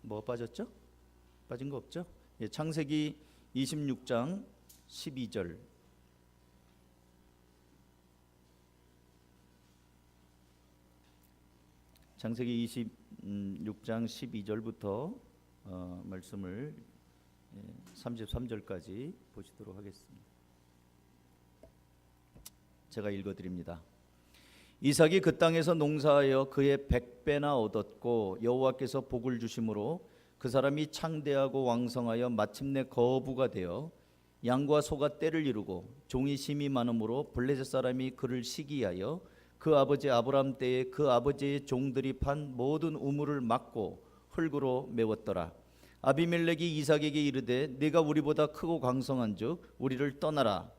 뭐 빠졌죠? 빠진 거 없죠? 예, 창세기 26장 12절. 창세기 26장 12절부터 말씀을 33절까지 보시도록 하겠습니다. 제가 읽어드립니다. 이삭이 그 땅에서 농사하여 그의 100배나 얻었고 여호와께서 복을 주심으로 그 사람이 창대하고 왕성하여 마침내 거부가 되어 양과 소가 떼를 이루고 종이 심이 많으므로 블레셋 사람이 그를 시기하여 그 아버지 아브람 때에 그 아버지의 종들이 판 모든 우물을 막고 흙으로 메웠더라. 아비멜렉이 이삭에게 이르되 네가 우리보다 크고 강성한즉 우리를 떠나라.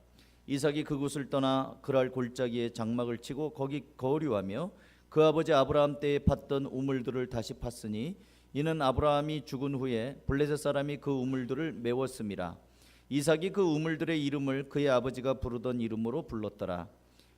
이삭이 그곳을 떠나 그랄 골짜기에 장막을 치고 거기 거류하며 그 아버지 아브라함 때에 팠던 우물들을 다시 팠으니 이는 아브라함이 죽은 후에 블레셋 사람이 그 우물들을 메웠음이라. 이삭이 그 우물들의 이름을 그의 아버지가 부르던 이름으로 불렀더라.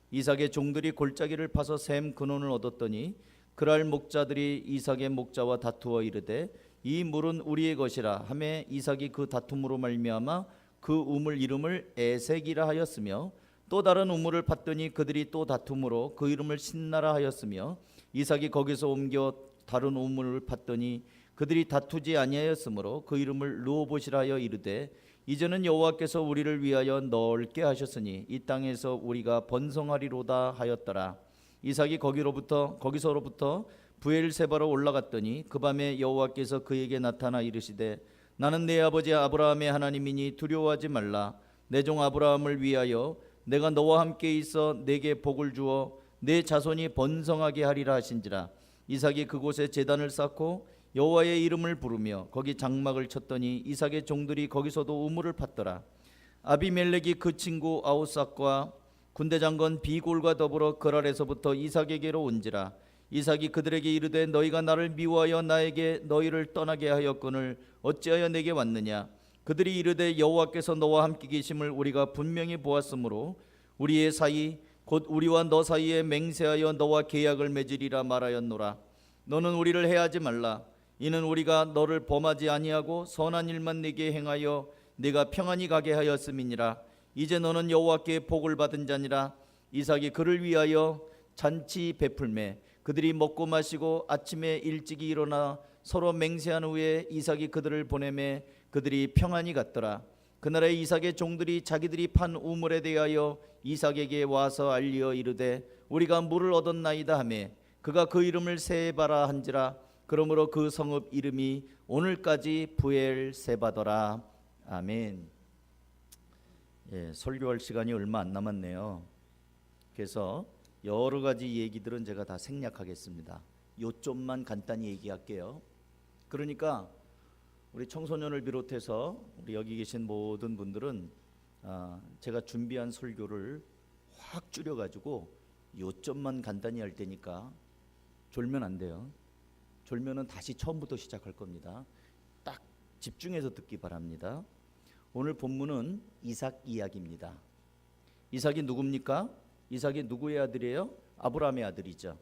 이삭의 종들이 골짜기를 파서 샘 근원을 얻었더니 그랄 목자들이 이삭의 목자와 다투어 이르되 이 물은 우리의 것이라 하매 이삭이 그 다툼으로 말미암아 그 우물 이름을 에색이라 하였으며 또 다른 우물을 팠더니 그들이 또 다툼으로 그 이름을 신나라 하였으며 이삭이 거기서 옮겨 다른 우물을 팠더니 그들이 다투지 아니하였으므로 그 이름을 르호봇이라 하여 이르되 이제는 여호와께서 우리를 위하여 넓게 하셨으니 이 땅에서 우리가 번성하리로다 하였더라. 이삭이 거기서로부터 브엘세바로 올라갔더니 그 밤에 여호와께서 그에게 나타나 이르시되 나는 내 아버지 아브라함의 하나님이니 두려워하지 말라. 내 종 아브라함을 위하여 내가 너와 함께 있어 내게 복을 주어 내 자손이 번성하게 하리라 하신지라. 이삭이 그곳에 제단을 쌓고 여호와의 이름을 부르며 거기 장막을 쳤더니 이삭의 종들이 거기서도 우물을 팠더라. 아비멜렉이 그 친구 아우삭과 군대장관 비골과 더불어 그랄에서부터 이삭에게로 온지라. 이삭이 그들에게 이르되 너희가 나를 미워하여 나에게 너희를 떠나게 하였거늘 어찌하여 내게 왔느냐. 그들이 이르되 여호와께서 너와 함께 계심을 우리가 분명히 보았으므로 우리의 사이 곧 우리와 너 사이에 맹세하여 너와 계약을 맺으리라 말하였노라. 너는 우리를 해하지 말라. 이는 우리가 너를 범하지 아니하고 선한 일만 내게 행하여 네가 평안히 가게 하였음이니라. 이제 너는 여호와께 복을 받은 자니라. 이삭이 그를 위하여 잔치 베풀매 그들이 먹고 마시고 아침에 일찍이 일어나 서로 맹세한 후에 이삭이 그들을 보내매 그들이 평안히 갔더라. 그날에 이삭의 종들이 자기들이 판 우물에 대하여 이삭에게 와서 알리어 이르되 우리가 물을 얻었나이다 하매 그가 그 이름을 세바라 한지라. 그러므로 그 성읍 이름이 오늘까지 브엘세바더라. 아멘. 예, 설교할 시간이 얼마 안 남았네요. 그래서 여러 가지 얘기들은 제가 다 생략하겠습니다. 요점만 간단히 얘기할게요. 그러니까 우리 청소년을 비롯해서 우리 여기 계신 모든 분들은 제가 준비한 설교를 확 줄여가지고 요점만 간단히 할 테니까 졸면 안 돼요. 졸면은 다시 처음부터 시작할 겁니다. 딱 집중해서 듣기 바랍니다. 오늘 본문은 이삭 이야기입니다. 이삭이 누굽니까? 이삭이 누구의 아들이에요? 아브라함의 아들이죠.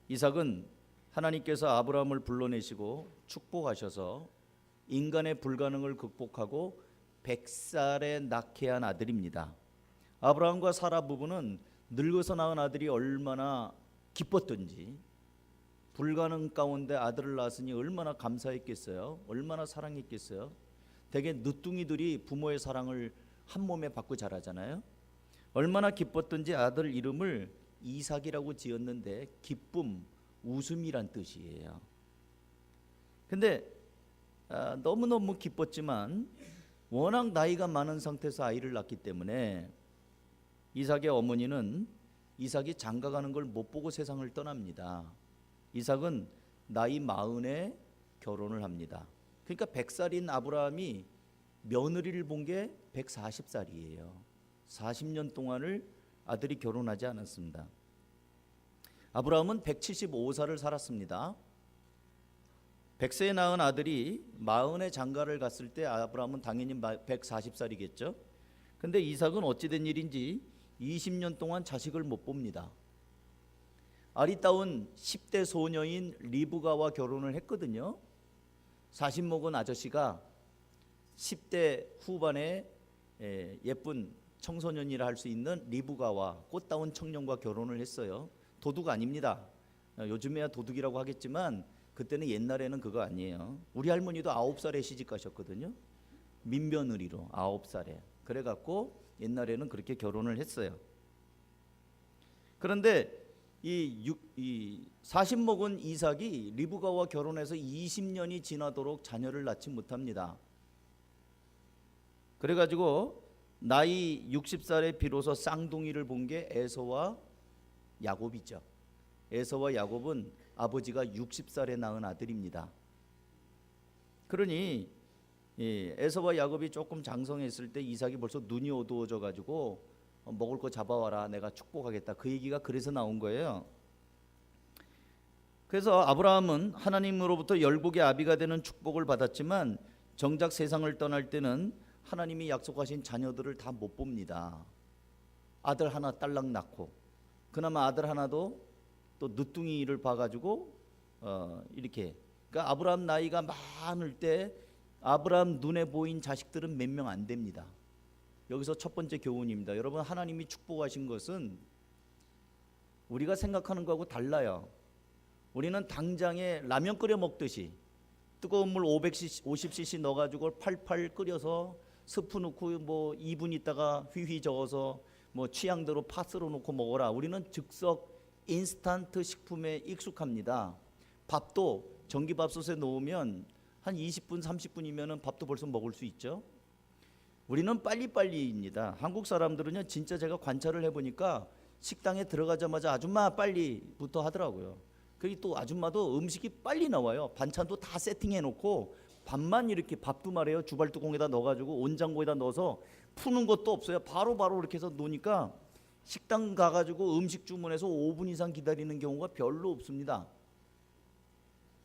이삭은 하나님께서 아브라함을 불러내시고 축복하셔서 인간의 불가능을 극복하고 100살에 낳게 한 아들입니다. 아브라함과 사라 부부는 늙어서 낳은 아들이 얼마나 기뻤던지, 불가능 가운데 아들을 낳았으니 얼마나 감사했겠어요. 얼마나 사랑했겠어요. 대개 늦둥이들이 부모의 사랑을 한 몸에 받고 자라잖아요. 얼마나 기뻤던지 아들 이름을 이삭이라고 지었는데 기쁨, 웃음이란 뜻이에요. 근데 너무너무 기뻤지만 워낙 나이가 많은 상태에서 아이를 낳기 때문에 이삭의 어머니는 이삭이 장가가는 걸 못 보고 세상을 떠납니다. 이삭은 나이 40에 결혼을 합니다. 그러니까 100살인 아브라함이 며느리를 본 게 140살이에요. 40년 동안을 아들이 결혼하지 않았습니다. 아브라함은 175살을 살았습니다. 100세에 낳은 아들이 40에 장가를 갔을 때 아브라함은 당연히 140살이겠죠. 근데 이삭은 어찌된 일인지 20년 동안 자식을 못 봅니다. 아리따운 10대 소녀인 리브가와 결혼을 했거든요. 40 먹은 아저씨가 10대 후반에 예쁜 청소년이라 할 수 있는 리브가와 꽃다운 청년과 결혼을 했어요. 도둑 아닙니다. 요즘에야 도둑이라고 하겠지만 그때는 옛날에는 그거 아니에요. 우리 할머니도 9살에 시집 가셨거든요. 민며느리로 9살에. 그래갖고 옛날에는 그렇게 결혼을 했어요. 그런데 이 40 먹은 이삭이 리브가와 결혼해서 20년이 지나도록 자녀를 낳지 못합니다. 그래가지고 나이 60살에 비로소 쌍둥이를 본 게 에서와 야곱이죠. 에서와 야곱은 아버지가 60살에 낳은 아들입니다. 그러니 에서와 야곱이 조금 장성했을 때 이삭이 벌써 눈이 어두워져 가지고 먹을 거 잡아와라, 내가 축복하겠다, 그 얘기가 그래서 나온 거예요. 그래서 아브라함은 하나님으로부터 열국의 아비가 되는 축복을 받았지만 정작 세상을 떠날 때는 하나님이 약속하신 자녀들을 다 못 봅니다. 아들 하나 딸랑 낳고, 그나마 아들 하나도 또 늦둥이를 봐가지고 이렇게, 그러니까 아브라함 나이가 많을 때 아브라함 눈에 보인 자식들은 몇 명 안 됩니다. 여기서 첫 번째 교훈입니다. 여러분, 하나님이 축복하신 것은 우리가 생각하는 거하고 달라요. 우리는 당장에 라면 끓여 먹듯이 뜨거운 물 50cc 넣어가지고 팔팔 끓여서 스프 넣고 뭐 2분 있다가 휘휘 저어서 뭐 취향대로 파스로 넣고 먹어라. 우리는 즉석 인스턴트 식품에 익숙합니다. 밥도 전기밥솥에 넣으면 한 20분 30분이면 밥도 벌써 먹을 수 있죠. 우리는 빨리빨리입니다. 한국 사람들은요, 진짜 제가 관찰을 해보니까 식당에 들어가자마자 아줌마 빨리부터 하더라고요. 그리고 또 아줌마도 음식이 빨리 나와요. 반찬도 다 세팅해 놓고 밥만 이렇게, 밥도 말해요, 주발뚜껑에다 넣어가지고 온장고에다 넣어서 푸는 것도 없어요. 바로바로 이렇게 해서 놓으니까 식당 가가지고 음식 주문해서 5분 이상 기다리는 경우가 별로 없습니다.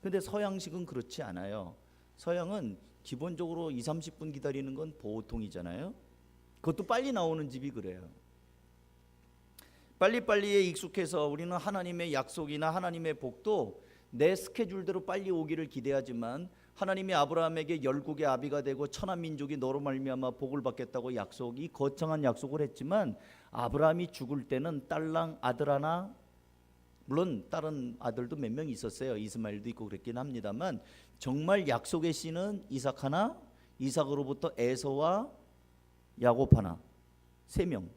근데 서양식은 그렇지 않아요. 서양은 기본적으로 2, 30분 기다리는 건 보통이잖아요. 그것도 빨리 나오는 집이 그래요. 빨리빨리에 익숙해서 우리는 하나님의 약속이나 하나님의 복도 내 스케줄대로 빨리 오기를 기대하지만, 하나님이 아브라함에게 열국의 아비가 되고 천한 민족이 너로 말미암아 복을 받겠다고 이 거창한 약속을 했지만, 아브라함이 죽을 때는 딸랑 아들 하나, 물론 다른 아들도 몇 명 있었어요. 이스마엘도 있고 그랬긴 합니다만, 정말 약속의 씨는 이삭 하나, 이삭으로부터 에서와 야곱 하나, 3명.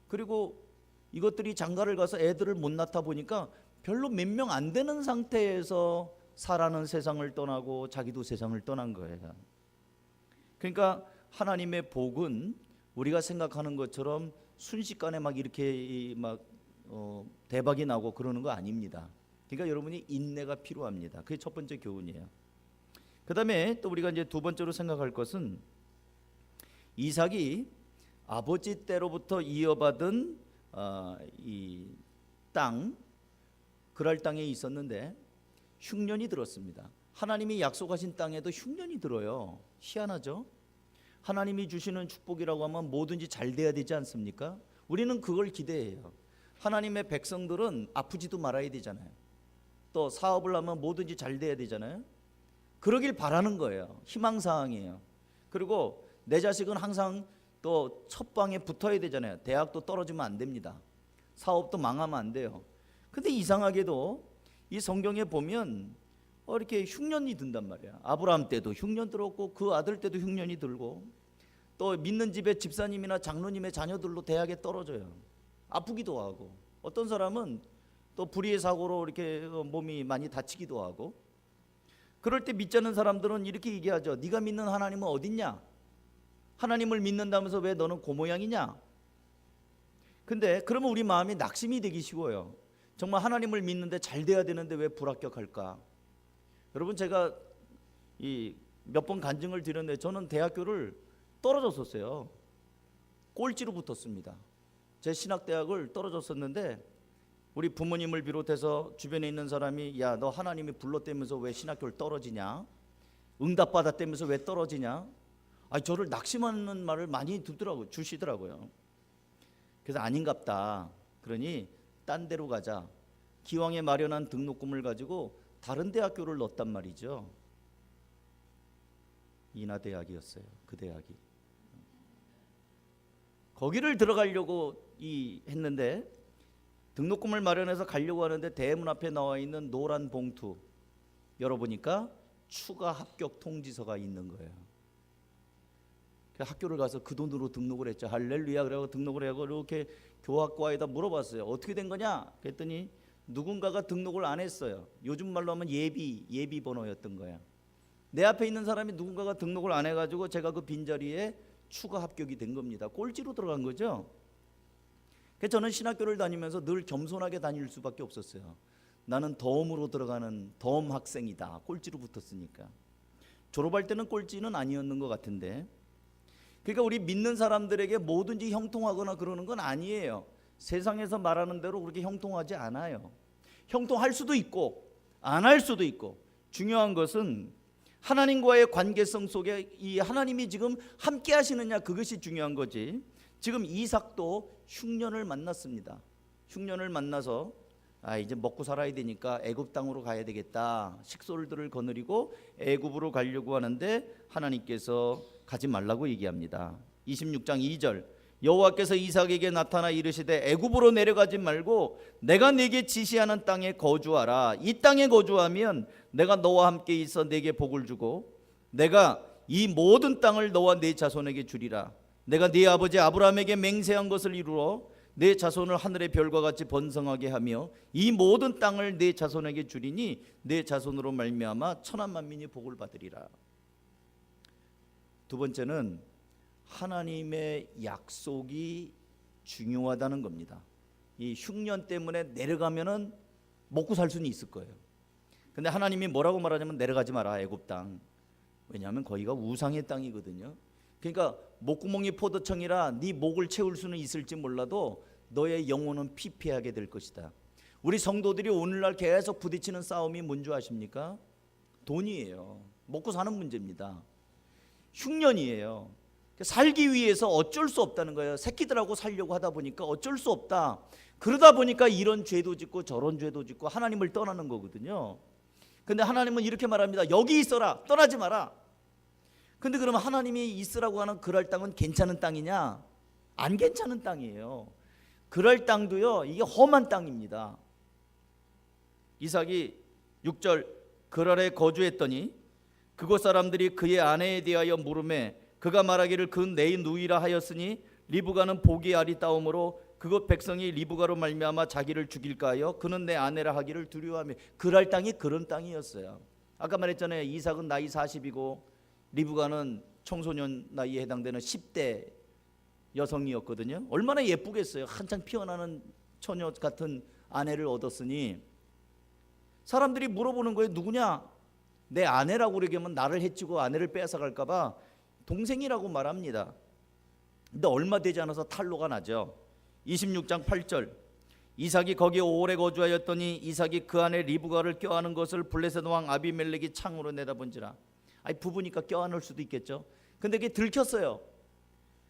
그리고 이것들이 장가를 가서 애들을 못 낳다 보니까 별로 몇 명 안 되는 상태에서 사라는 세상을 떠나고 자기도 세상을 떠난 거예요. 그러니까 하나님의 복은 우리가 생각하는 것처럼 순식간에 막 이렇게 대박이 나고 그러는 거 아닙니다. 그러니까 여러분이 인내가 필요합니다. 그게 첫 번째 교훈이에요. 그 다음에 또 우리가 이제 두 번째로 생각할 것은, 이삭이 아버지 때로부터 이어받은 이 땅, 그랄 땅에 있었는데 흉년이 들었습니다. 하나님이 약속하신 땅에도 흉년이 들어요. 희한하죠? 하나님이 주시는 축복이라고 하면 뭐든지 잘 돼야 되지 않습니까? 우리는 그걸 기대해요. 하나님의 백성들은 아프지도 말아야 되잖아요. 또 사업을 하면 뭐든지 잘 돼야 되잖아요. 그러길 바라는 거예요. 희망사항이에요. 그리고 내 자식은 항상 또 첫 방에 붙어야 되잖아요. 대학도 떨어지면 안 됩니다. 사업도 망하면 안 돼요. 근데 이상하게도 이 성경에 보면 이렇게 흉년이 든단 말이야. 아브라함 때도 흉년 들었고 그 아들 때도 흉년이 들고, 또 믿는 집의 집사님이나 장로님의 자녀들로 대학에 떨어져요. 아프기도 하고, 어떤 사람은 또 불의의 사고로 이렇게 몸이 많이 다치기도 하고. 그럴 때 믿지 않는 사람들은 이렇게 얘기하죠. 네가 믿는 하나님은 어딨냐? 하나님을 믿는다면서 왜 너는 그 모양이냐? 근데 그러면 우리 마음이 낙심이 되기 쉬워요. 정말 하나님을 믿는데 잘 돼야 되는데 왜 불합격할까? 여러분, 제가 몇 번 간증을 드렸는데 저는 대학교를 떨어졌었어요. 꼴찌로 붙었습니다. 제 신학대학을 떨어졌었는데 우리 부모님을 비롯해서 주변에 있는 사람이, 야, 너 하나님이 불렀다면서 왜 신학교를 떨어지냐? 응답받았다면서 왜 떨어지냐? 저를 낙심하는 말을 많이 주시더라고요. 그래서 아닌갑다. 그러니 딴 데로 가자. 기왕에 마련한 등록금을 가지고 다른 대학교를 넣었단 말이죠. 인하 대학이었어요. 그 대학이. 거기를 들어가려고 했는데 등록금을 마련해서 가려고 하는데 대문 앞에 나와 있는 노란 봉투 열어보니까 추가 합격 통지서가 있는 거예요. 학교를 가서 그 돈으로 등록을 했죠. 할렐루야. 그래서 등록을 하고 이렇게 교학과에다 물어봤어요. 어떻게 된 거냐? 그랬더니 누군가가 등록을 안 했어요. 요즘 말로 하면 예비 번호였던 거야. 내 앞에 있는 사람이 누군가가 등록을 안 해가지고 제가 그 빈자리에 추가 합격이 된 겁니다. 꼴찌로 들어간 거죠. 그래서 저는 신학교를 다니면서 늘 겸손하게 다닐 수밖에 없었어요. 나는 덤으로 들어가는 덤 학생이다. 꼴찌로 붙었으니까. 졸업할 때는 꼴찌는 아니었는 것 같은데, 그러니까 우리 믿는 사람들에게 뭐든지 형통하거나 그러는 건 아니에요. 세상에서 말하는 대로 그렇게 형통하지 않아요. 형통할 수도 있고 안 할 수도 있고, 중요한 것은 하나님과의 관계성 속에 이 하나님이 지금 함께 하시느냐, 그것이 중요한 거지. 지금 이삭도 흉년을 만났습니다. 흉년을 만나서 이제 먹고 살아야 되니까 애굽 땅으로 가야 되겠다. 식솔들을 거느리고 애굽으로 가려고 하는데 하나님께서 가지 말라고 얘기합니다. 26장 2절, 여호와께서 이삭에게 나타나 이르시되 애굽으로 내려가지 말고 내가 네게 지시하는 땅에 거주하라. 이 땅에 거주하면 내가 너와 함께 있어 네게 복을 주고 내가 이 모든 땅을 너와 네 자손에게 주리라. 내가 네 아버지 아브라함에게 맹세한 것을 이루어 네 자손을 하늘의 별과 같이 번성하게 하며 이 모든 땅을 네 자손에게 주리니 네 자손으로 말미암아 천한 만민이 복을 받으리라. 두 번째는 하나님의 약속이 중요하다는 겁니다. 이 흉년 때문에 내려가면은 먹고 살 수는 있을 거예요. 근데 하나님이 뭐라고 말하냐면 내려가지 마라, 애굽 땅. 왜냐하면 거기가 우상의 땅이거든요. 그러니까 목구멍이 포도청이라 네 목을 채울 수는 있을지 몰라도 너의 영혼은 피폐하게 될 것이다. 우리 성도들이 오늘날 계속 부딪히는 싸움이 뭔지 아십니까? 돈이에요. 먹고 사는 문제입니다. 흉년이에요. 살기 위해서 어쩔 수 없다는 거예요. 새끼들하고 살려고 하다 보니까 어쩔 수 없다. 그러다 보니까 이런 죄도 짓고 저런 죄도 짓고 하나님을 떠나는 거거든요. 근데 하나님은 이렇게 말합니다. 여기 있어라, 떠나지 마라. 근데 그러면 하나님이 있으라고 하는 그랄 땅은 괜찮은 땅이냐? 안 괜찮은 땅이에요. 그랄 땅도요, 이게 험한 땅입니다. 이삭이 6절, 그랄에 거주했더니 그곳 사람들이 그의 아내에 대하여 물으매 그가 말하기를 그는 내 누이라 하였으니 리브가는 복이 아리따움으로 그곳 백성이 리브가로 말미암아 자기를 죽일까 하여 그는 내 아내라 하기를 두려워하며. 그랄 땅이 그런 땅이었어요. 아까 말했잖아요. 이삭은 나이 40이고 리브가는 청소년 나이에 해당되는 10대 여성이었거든요. 얼마나 예쁘겠어요. 한창 피어나는 처녀 같은 아내를 얻었으니 사람들이 물어보는 거예요. 누구냐? 내 아내라고 그러면 나를 해치고 아내를 빼앗아갈까 봐 동생이라고 말합니다. 근데 얼마 되지 않아서 탈로가 나죠. 26장 8절, 이삭이 거기에 오래 거주하였더니 이삭이 그 안에 리브가를 껴안은 것을 블레셋 왕 아비멜렉이 창으로 내다본지라. 부부니까 껴안을 수도 있겠죠. 근데 그게 들켰어요.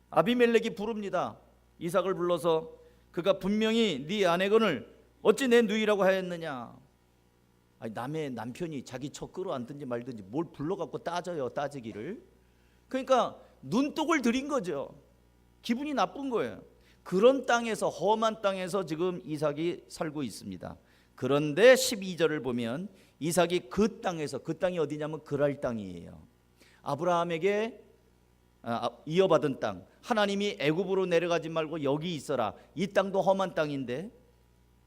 아비멜렉이 부릅니다. 이삭을 불러서 그가 분명히 네 아내건을 어찌 내 누이라고 하였느냐. 남의 남편이 자기 처 끌어안든지 말든지 뭘 불러갖고 따져요, 따지기를. 그러니까 눈독을 들인 거죠. 기분이 나쁜 거예요. 그런 땅에서, 험한 땅에서 지금 이삭이 살고 있습니다. 그런데 12절을 보면 이삭이 그 땅에서, 그 땅이 어디냐면 그랄 땅이에요. 아브라함에게 이어받은 땅, 하나님이 애굽으로 내려가지 말고 여기 있어라, 이 땅도 험한 땅인데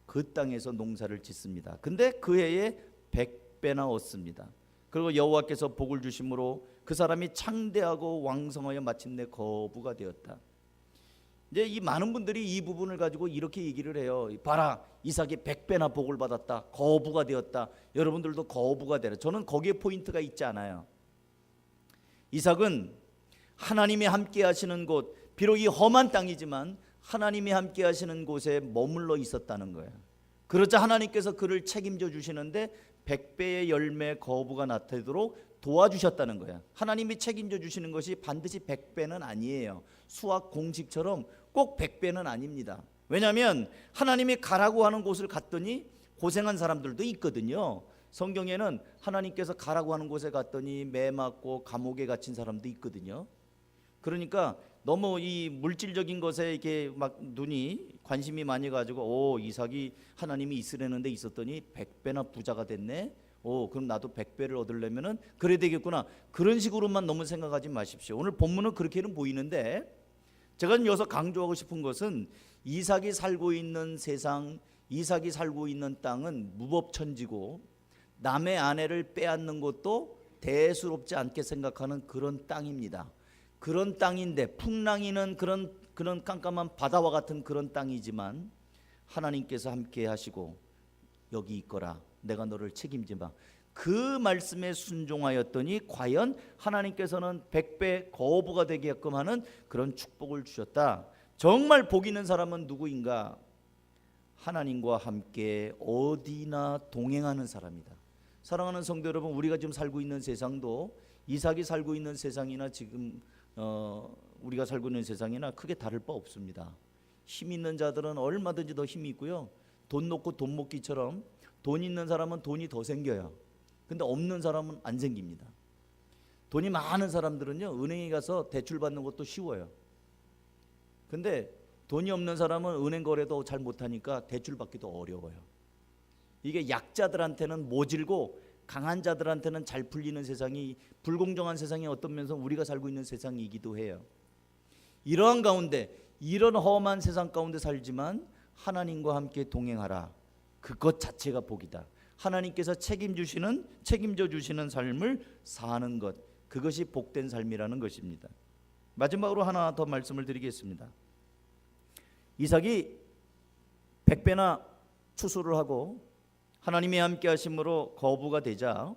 그 땅에서 농사를 짓습니다. 근데 그 해에 100배나 얻습니다. 그리고 여호와께서 복을 주심으로 그 사람이 창대하고 왕성하여 마침내 거부가 되었다. 이제 이 많은 분들이 이 부분을 가지고 이렇게 얘기를 해요. 봐라, 이삭이 100배나 복을 받았다, 거부가 되었다. 여러분들도 거부가 되라. 저는 거기에 포인트가 있지 않아요. 이삭은 하나님이 함께 하시는 곳, 비록 이 험한 땅이지만 하나님이 함께 하시는 곳에 머물러 있었다는 거예요. 그러자 하나님께서 그를 책임져 주시는데 100배의 열매 거부가 나타나도록 도와주셨다는 거예요. 하나님이 책임져 주시는 것이 반드시 100배는 아니에요. 수학 공식처럼 꼭 100배는 아닙니다. 왜냐하면 하나님이 가라고 하는 곳을 갔더니 고생한 사람들도 있거든요. 성경에는 하나님께서 가라고 하는 곳에 갔더니 매 맞고 감옥에 갇힌 사람도 있거든요. 그러니까 너무 이 물질적인 것에 이렇게 막 눈이 관심이 많이 가지고 이삭이 하나님이 있으려는 데 있었더니 100배나 부자가 됐네. 그럼 나도 100배를 얻으려면은 그래 되겠구나. 그런 식으로만 너무 생각하지 마십시오. 오늘 본문은 그렇게는 보이는데 제가 여기서 강조하고 싶은 것은 이삭이 살고 있는 세상, 이삭이 살고 있는 땅은 무법천지고 남의 아내를 빼앗는 것도 대수롭지 않게 생각하는 그런 땅입니다. 그런 땅인데 풍랑이는 그런 깜깜한 바다와 같은 그런 땅이지만 하나님께서 함께 하시고 여기 있거라, 내가 너를 책임지마, 그 말씀에 순종하였더니 과연 하나님께서는 100배 거부가 되게끔 하는 그런 축복을 주셨다. 정말 복 있는 사람은 누구인가? 하나님과 함께 어디나 동행하는 사람이다. 사랑하는 성도 여러분, 우리가 지금 살고 있는 세상도 이삭이 살고 있는 세상이나 지금 우리가 살고 있는 세상이나 크게 다를 바 없습니다. 힘 있는 자들은 얼마든지 더 힘이 있고요, 돈 놓고 돈 먹기처럼 돈 있는 사람은 돈이 더 생겨요. 근데 없는 사람은 안 생깁니다. 돈이 많은 사람들은요, 은행에 가서 대출 받는 것도 쉬워요. 근데 돈이 없는 사람은 은행 거래도 잘 못하니까 대출 받기도 어려워요. 이게 약자들한테는 모질고 강한 자들한테는 잘 풀리는 세상이, 불공정한 세상이 어떤 면에서 우리가 살고 있는 세상이기도 해요. 이러한 가운데, 이런 험한 세상 가운데 살지만 하나님과 함께 동행하라. 그것 자체가 복이다. 하나님께서 책임져 주시는 삶을 사는 것, 그것이 복된 삶이라는 것입니다. 마지막으로 하나 더 말씀을 드리겠습니다. 이삭이 100배나 추수를 하고 하나님이 함께 하심으로 거부가 되자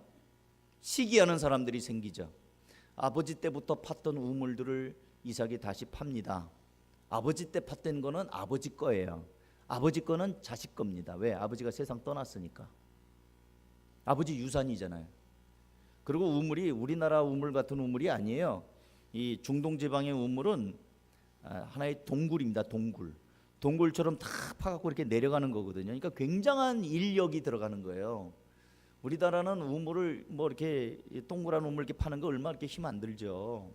시기하는 사람들이 생기죠. 아버지 때부터 팠던 우물들을 이삭이 다시 팝니다. 아버지 때 팠던 거는 아버지 거예요. 아버지 거는 자식 겁니다. 왜? 아버지가 세상 떠났으니까. 아버지 유산이잖아요. 그리고 우물이 우리나라 우물 같은 우물이 아니에요. 이 중동 지방의 우물은 하나의 동굴입니다. 동굴처럼 다 파갖고 이렇게 내려가는 거거든요. 그러니까 굉장한 인력이 들어가는 거예요. 우리나라는 우물을 뭐 이렇게 동그란 우물 이렇게 파는 거 얼마 이렇게 힘 안 들죠.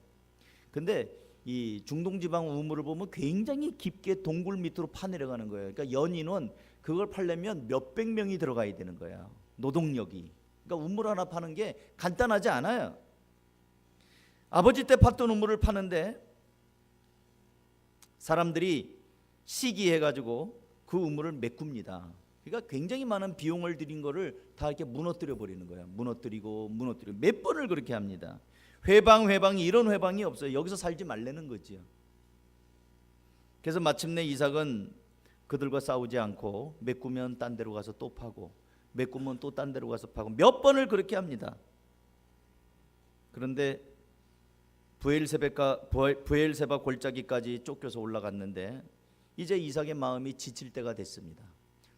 근데 이 중동 지방 우물을 보면 굉장히 깊게 동굴 밑으로 파 내려가는 거예요. 그러니까 연인은 그걸 파려면 몇백 명이 들어가야 되는 거야. 노동력이. 그러니까 우물 하나 파는 게 간단하지 않아요. 아버지 때 팠던 우물을 파는데 사람들이 시기해가지고 그 우물을 메꿉니다. 그러니까 굉장히 많은 비용을 들인 거를 다 이렇게 무너뜨려 버리는 거예요. 무너뜨리고 몇 번을 그렇게 합니다. 회방이 이런 회방이 없어요. 여기서 살지 말라는 거지요. 그래서 마침내 이삭은 그들과 싸우지 않고 메꾸면 딴 데로 가서 또 파고, 메꾸면 또 딴 데로 가서 파고, 몇 번을 그렇게 합니다. 그런데 브엘세바 골짜기까지 쫓겨서 올라갔는데 이제 이삭의 마음이 지칠 때가 됐습니다.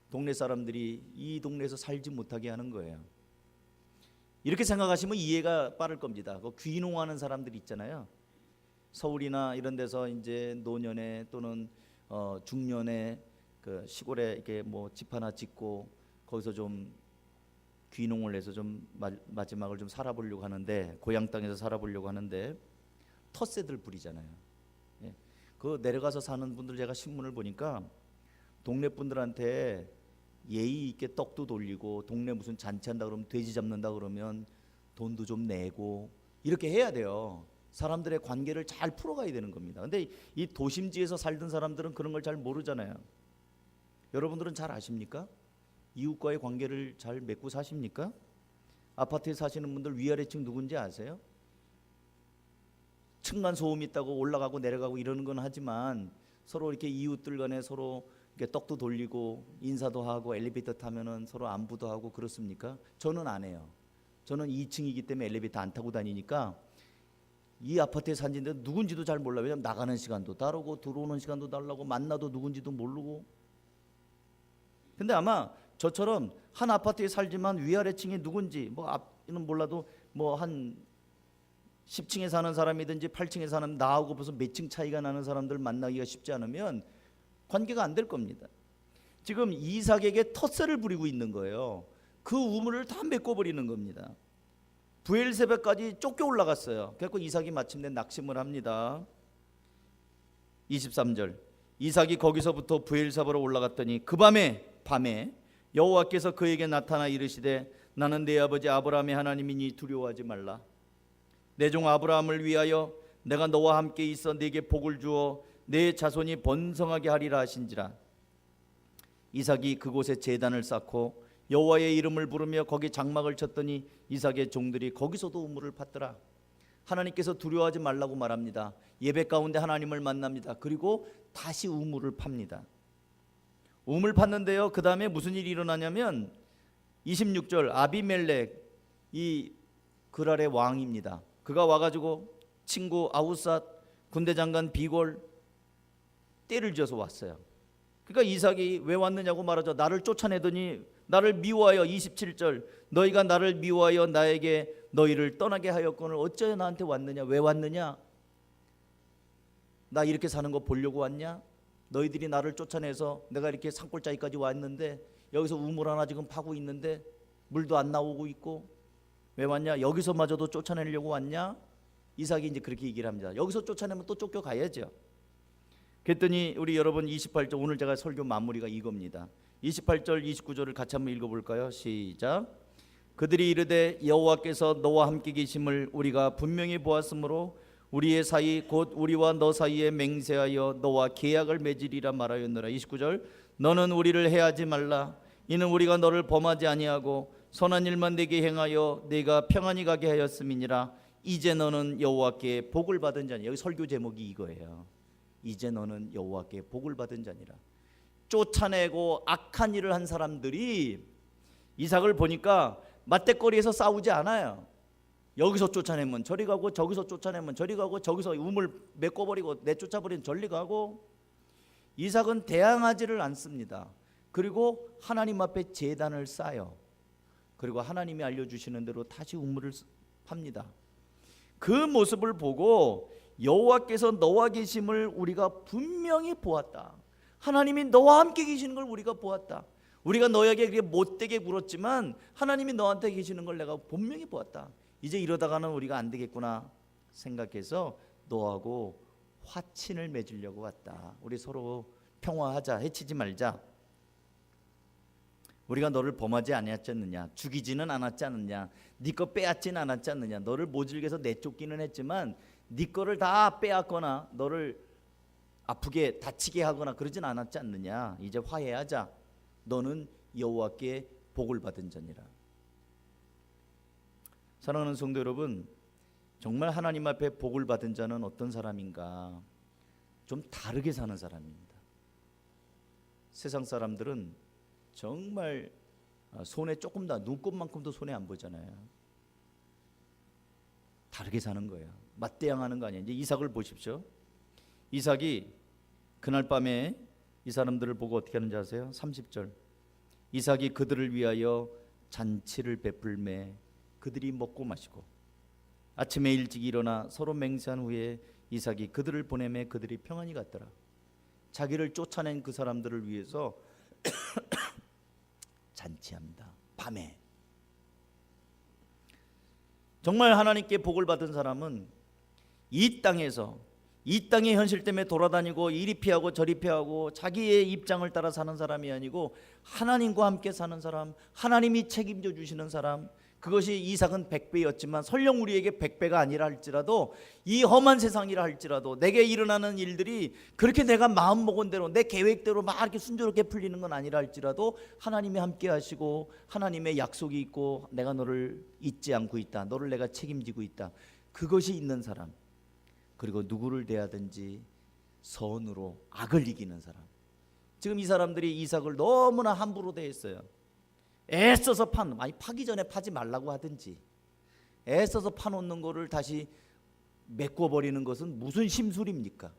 동네 사람들이 이 동네에서 살지 못하게 하는 거예요. 이렇게 생각하시면 이해가 빠를 겁니다. 그 귀농하는 사람들이 있잖아요. 서울이나 이런 데서 이제 노년에 또는 중년에 그 시골에 이렇게 뭐 집 하나 짓고 거기서 좀 귀농을 해서 좀 마지막을 좀 살아보려고 하는데, 고향 땅에서 살아보려고 하는데 텃세들 부리잖아요. 예. 그 내려가서 사는 분들 제가 신문을 보니까 동네 분들한테 예의 있게 떡도 돌리고, 동네 무슨 잔치한다 그러면 돼지 잡는다 그러면 돈도 좀 내고 이렇게 해야 돼요. 사람들의 관계를 잘 풀어가야 되는 겁니다. 근데 이 도심지에서 살던 사람들은 그런 걸 잘 모르잖아요. 여러분들은 잘 아십니까? 이웃과의 관계를 잘 맺고 사십니까? 아파트에 사시는 분들 위아래층 누군지 아세요? 층간 소음이 있다고 올라가고 내려가고 이러는 건 하지만 서로 이렇게 이웃들 간에 서로 이렇게 떡도 돌리고 인사도 하고 엘리베이터 타면은 서로 안부도 하고 그렇습니까? 저는 안 해요. 저는 2층이기 때문에 엘리베이터 안 타고 다니니까 이 아파트에 산지인데 누군지도 잘 몰라요. 왜냐면 나가는 시간도 다르고 들어오는 시간도 다르고 만나도 누군지도 모르고. 근데 아마 저처럼 한 아파트에 살지만 위아래층이 누군지 뭐 앞은 몰라도 뭐 한 10층에 사는 사람이든지 8층에 사는 나하고 무슨 몇 층 차이가 나는 사람들 만나기가 쉽지 않으면 관계가 안 될 겁니다. 지금 이삭에게 텃세를 부리고 있는 거예요. 그 우물을 다 메꿔버리는 겁니다. 브엘세바까지 쫓겨 올라갔어요. 그래서 이삭이 마침내 낙심을 합니다. 23절, 이삭이 거기서부터 브엘세바로 올라갔더니 그 밤에 여호와께서 그에게 나타나 이르시되 나는 네 아버지 아브라함의 하나님이니 두려워하지 말라. 내 종 아브라함을 위하여 내가 너와 함께 있어 네게 복을 주어 내 자손이 번성하게 하리라 하신지라. 이삭이 그곳에 제단을 쌓고 여호와의 이름을 부르며 거기 장막을 쳤더니 이삭의 종들이 거기서도 우물을 팠더라. 하나님께서 두려워하지 말라고 말합니다. 예배 가운데 하나님을 만납니다. 그리고 다시 우물을 팝니다. 우물 팠는데요, 그 다음에 무슨 일이 일어나냐면 26절, 아비멜렉, 이 그랄의 왕입니다. 그가 와가지고 친구 아우삿, 군대장관 비골 떼를 지어서 왔어요. 그러니까 이삭이 왜 왔느냐고 말하죠. 나를 쫓아내더니 나를 미워하여, 27절, 너희가 나를 미워하여 나에게 너희를 떠나게 하였거늘 어찌하여 나한테 왔느냐. 왜 왔느냐? 나 이렇게 사는 거 보려고 왔냐? 너희들이 나를 쫓아내서 내가 이렇게 산골짜기까지 왔는데 여기서 우물 하나 지금 파고 있는데 물도 안 나오고 있고 왜 왔냐? 여기서마저도 쫓아내려고 왔냐? 이삭이 이제 그렇게 얘기를 합니다. 여기서 쫓아내면 또 쫓겨가야죠. 그랬더니 우리 여러분 28절, 오늘 제가 설교 마무리가 이겁니다. 28절 29절을 같이 한번 읽어볼까요? 시작. 그들이 이르되 여호와께서 너와 함께 계심을 우리가 분명히 보았으므로 우리의 사이 곧 우리와 너 사이에 맹세하여 너와 계약을 맺으리라 말하였노라. 29절, 너는 우리를 해하지 말라. 이는 우리가 너를 범하지 아니하고 선한 일만 내게 행하여 네가 평안히 가게 하였음이니라. 이제 너는 여호와께 복을 받은 자니. 여기 설교 제목이 이거예요. 이제 너는 여호와께 복을 받은 자니라. 쫓아내고 악한 일을 한 사람들이 이삭을 보니까 맞대거리에서 싸우지 않아요. 여기서 쫓아내면 저리 가고 저기서 쫓아내면 저리 가고 저기서 우물 메꿔버리고 내쫓아버리면 저리 가고. 이삭은 대항하지를 않습니다. 그리고 하나님 앞에 제단을 쌓아요. 그리고 하나님이 알려주시는 대로 다시 우물을 팝니다. 그 모습을 보고 여호와께서 너와 계심을 우리가 분명히 보았다. 하나님이 너와 함께 계시는 걸 우리가 보았다. 우리가 너에게 그렇게 못되게 굴었지만 하나님이 너한테 계시는 걸 내가 분명히 보았다. 이제 이러다가는 우리가 안 되겠구나 생각해서 너하고 화친을 맺으려고 왔다. 우리 서로 평화하자, 해치지 말자. 우리가 너를 범하지 아니었느냐, 죽이지는 않았지 않느냐, 네 거 빼앗지는 않았지 않느냐. 너를 모질게서 내쫓기는 했지만 네 거를 다 빼앗거나 너를 아프게 다치게 하거나 그러진 않았지 않느냐. 이제 화해하자. 너는 여호와께 복을 받은 자니라. 사랑하는 성도 여러분, 정말 하나님 앞에 복을 받은 자는 어떤 사람인가? 좀 다르게 사는 사람입니다. 세상 사람들은 정말 손에 조금 더, 눈곱만큼도 손에 안 보잖아요. 다르게 사는 거예요. 맞대항하는 거 아니에요. 이제 이삭을 보십시오. 이삭이 그날 밤에 이 사람들을 보고 어떻게 하는지 아세요? 30절, 이삭이 그들을 위하여 잔치를 베풀매 그들이 먹고 마시고 아침에 일찍 일어나 서로 맹세한 후에 이삭이 그들을 보내매 그들이 평안히 갔더라. 자기를 쫓아낸 그 사람들을 위해서 잔치합니다. 밤에. 정말 하나님께 복을 받은 사람은 이 땅에서 이 땅의 현실 때문에 돌아다니고 이리 피하고 저리 피하고 자기의 입장을 따라 사는 사람이 아니고 하나님과 함께 사는 사람, 하나님이 책임져 주시는 사람. 그것이 이삭은 100배였지만 설령 우리에게 100배가 아니라 할지라도 이 험한 세상이라 할지라도 내게 일어나는 일들이 그렇게 내가 마음먹은 대로 내 계획대로 막 이렇게 순조롭게 풀리는 건 아니라 할지라도 하나님이 함께 하시고 하나님의 약속이 있고 내가 너를 잊지 않고 있다, 너를 내가 책임지고 있다, 그것이 있는 사람. 그리고 누구를 대하든지 선으로 악을 이기는 사람. 지금 이 사람들이 이삭을 너무나 함부로 대했어요. 애써서 파기 전에 파지 말라고 하든지 애써서 파놓는 거를 다시 메꿔버리는 것은 무슨 심술입니까?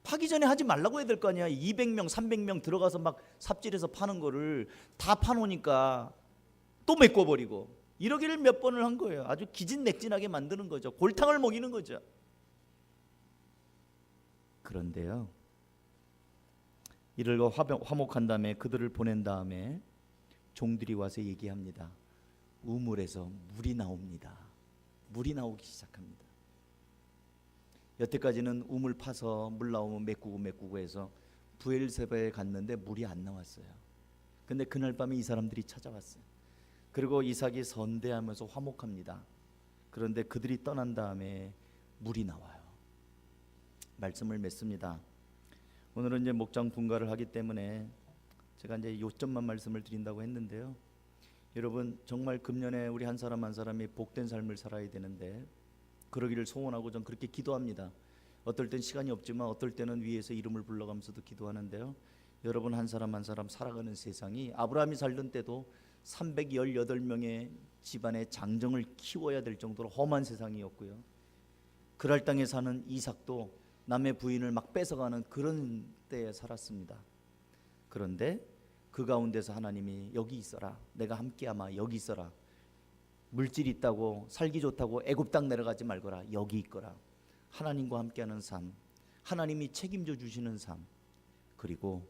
파기 전에 하지 말라고 해야 될 거 아니야. 200명 300명 들어가서 막 삽질해서 파는 거를 다 파놓으니까 또 메꿔버리고 이러기를 몇 번을 한 거예요. 아주 기진맥진하게 만드는 거죠. 골탕을 먹이는 거죠. 그런데요, 이들과 화목한 다음에 그들을 보낸 다음에 종들이 와서 얘기합니다. 우물에서 물이 나옵니다. 물이 나오기 시작합니다. 여태까지는 우물 파서 물 나오면 메꾸고 해서 브엘세바에 갔는데 물이 안 나왔어요. 근데 그날 밤에 이 사람들이 찾아왔어요. 그리고 이삭이 선대하면서 화목합니다. 그런데 그들이 떠난 다음에 물이 나와요. 말씀을 맺습니다. 오늘은 이제 목장 분가를 하기 때문에 제가 이제 요점만 말씀을 드린다고 했는데요. 여러분, 정말 금년에 우리 한 사람 한 사람이 복된 삶을 살아야 되는데 그러기를 소원하고 전 그렇게 기도합니다. 어떨 땐 시간이 없지만 어떨 때는 위에서 이름을 불러가면서도 기도하는데요. 여러분 한 사람 한 사람 살아가는 세상이 아브라함이 살던 때도 318명의 집안의 장정을 키워야 될 정도로 험한 세상이었고요. 그랄 땅에 사는 이삭도 남의 부인을 막 뺏어가는 그런 때에 살았습니다. 그런데 그 가운데서 하나님이 여기 있어라, 내가 함께하마, 여기 있어라, 물질 있다고 살기 좋다고 애굽 땅 내려가지 말거라, 여기 있거라, 하나님과 함께하는 삶, 하나님이 책임져 주시는 삶, 그리고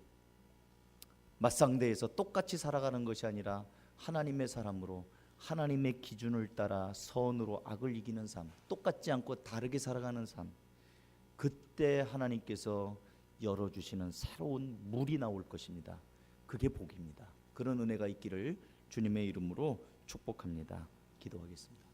맞상대에서 똑같이 살아가는 것이 아니라 하나님의 사람으로 하나님의 기준을 따라 선으로 악을 이기는 삶, 똑같지 않고 다르게 살아가는 삶, 그때 하나님께서 열어주시는 새로운 물이 나올 것입니다. 그게 복입니다. 그런 은혜가 있기를 주님의 이름으로 축복합니다. 기도하겠습니다.